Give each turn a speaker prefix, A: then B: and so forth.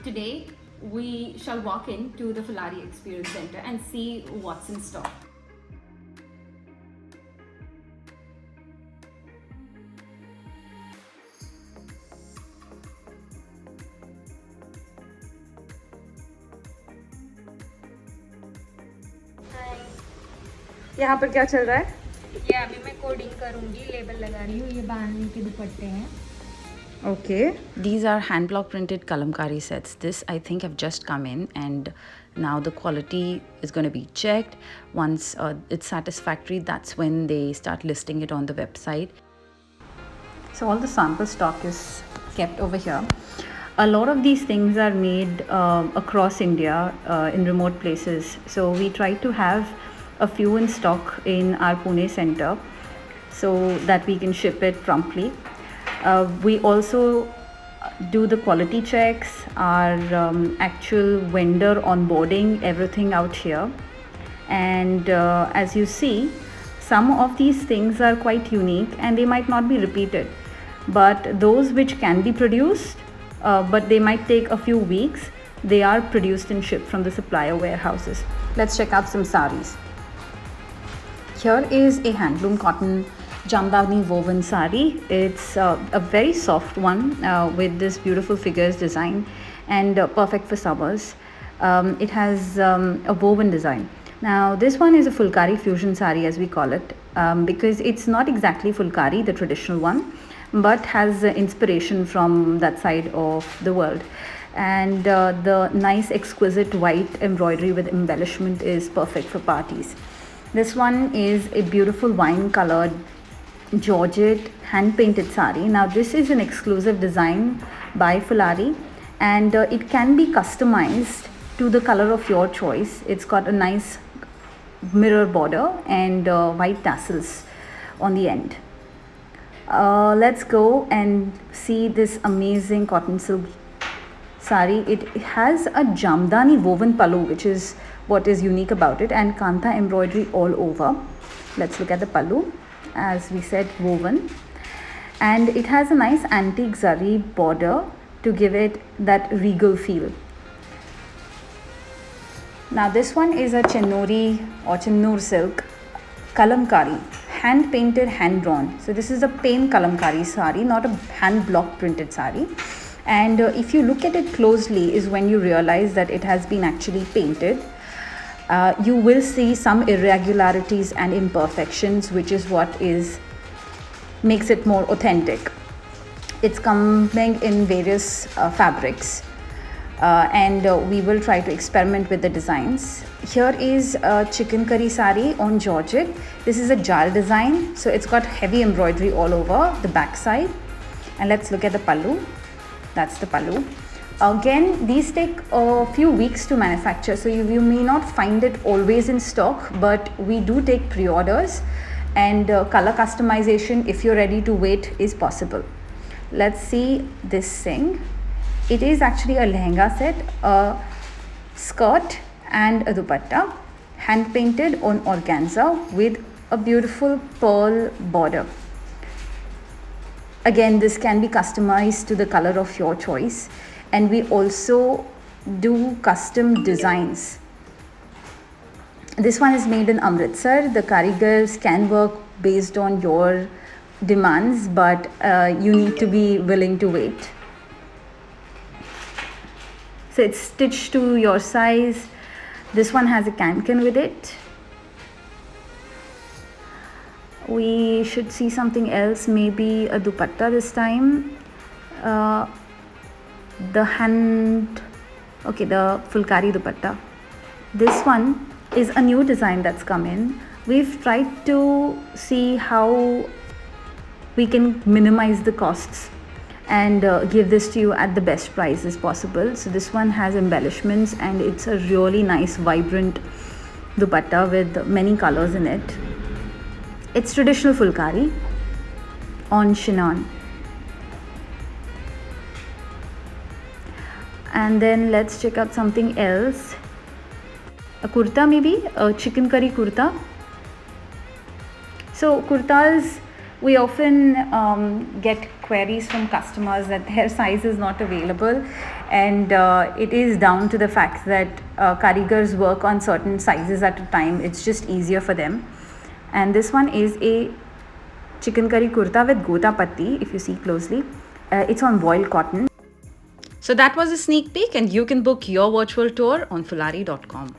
A: Today, we shall walk into the Fulari Experience Center and see what's in stock.
B: यहाँ पर क्या चल रहा है?
C: ये अभी मैं कोडिंग करूँगी, लेबल लगा रही हूँ। ये बांधनी के दुपट्टे हैं।
B: Okay.
D: These are hand block printed kalamkari sets. This I think have just come in, and now the quality is going to be checked. Once it's satisfactory, that's when they start listing it on the website. So all the sample stock is kept over here. A lot of these things are made across India in remote places. So we try to have a few in stock in our Pune center so that we can ship it promptly. We also do the quality checks, our actual vendor onboarding, everything out here. And as you see, some of these things are quite unique and they might not be repeated. But those which can be produced, but they might take a few weeks, they are produced and shipped from the supplier warehouses. Let's check out some saris. Here is a handloom cotton Jamdani woven sari. It's a very soft one with this beautiful figures design and perfect for summers. It has a woven design. Now this one is a Fulkari fusion sari, as we call it, because it's not exactly Fulkari, the traditional one, but has inspiration from that side of the world. And the nice exquisite white embroidery with embellishment is perfect for parties. This one is a beautiful wine colored Georgette hand painted sari. Now this is an exclusive design by Fulari, and it can be customized to the color of your choice. It's got a nice mirror border and white tassels on the end. Let's go and see this amazing cotton silk sari. It has a Jamdani woven pallu, which is what is unique about it, and kantha embroidery all over. Let's look at the pallu. As we said, woven, and it has a nice antique zari border to give it that regal feel. Now this one is a Chennuri or Chennur silk kalamkari, hand painted, hand drawn. So this is a plain kalamkari sari, not a hand block printed sari. And if you look at it closely is when you realize that it has been actually painted. You will see some irregularities and imperfections, which is what makes it more authentic. It's coming in various fabrics, and we will try to experiment with the designs. Here is a chicken curry sari on Georgette. This is a jal design, so it's got heavy embroidery all over the back side. And let's look at the pallu. That's the pallu. Again, these take a few weeks to manufacture, so you may not find it always in stock, but we do take pre-orders, and color customization, if you're ready to wait, is possible. Let's see this thing. It is actually a lehenga set, a skirt and a dupatta, hand painted on organza with a beautiful pearl border. Again, this can be customized to the color of your choice. And we also do custom designs. This one is made in Amritsar. The karigars can work based on your demands, but you need to be willing to wait. So it's stitched to your size. This one has a cancan with it. We should see something else, maybe a dupatta this time. The Fulkari dupatta. This one is a new design that's come in. We've tried to see how we can minimize the costs and give this to you at the best price as possible. So this one has embellishments, and it's a really nice vibrant dupatta with many colors in it. It's traditional Fulkari on chinon. And then let's check out something else. A kurta, maybe a chicken curry kurta. So kurtas We often get queries from customers that their size is not available, and it is down to the fact that karigars work on certain sizes at a time. It's just easier for them. And this one is a chicken curry kurta with gota patti, if you see closely. It's on boiled cotton. So that was a sneak peek, and you can book your virtual tour on Fulari.com.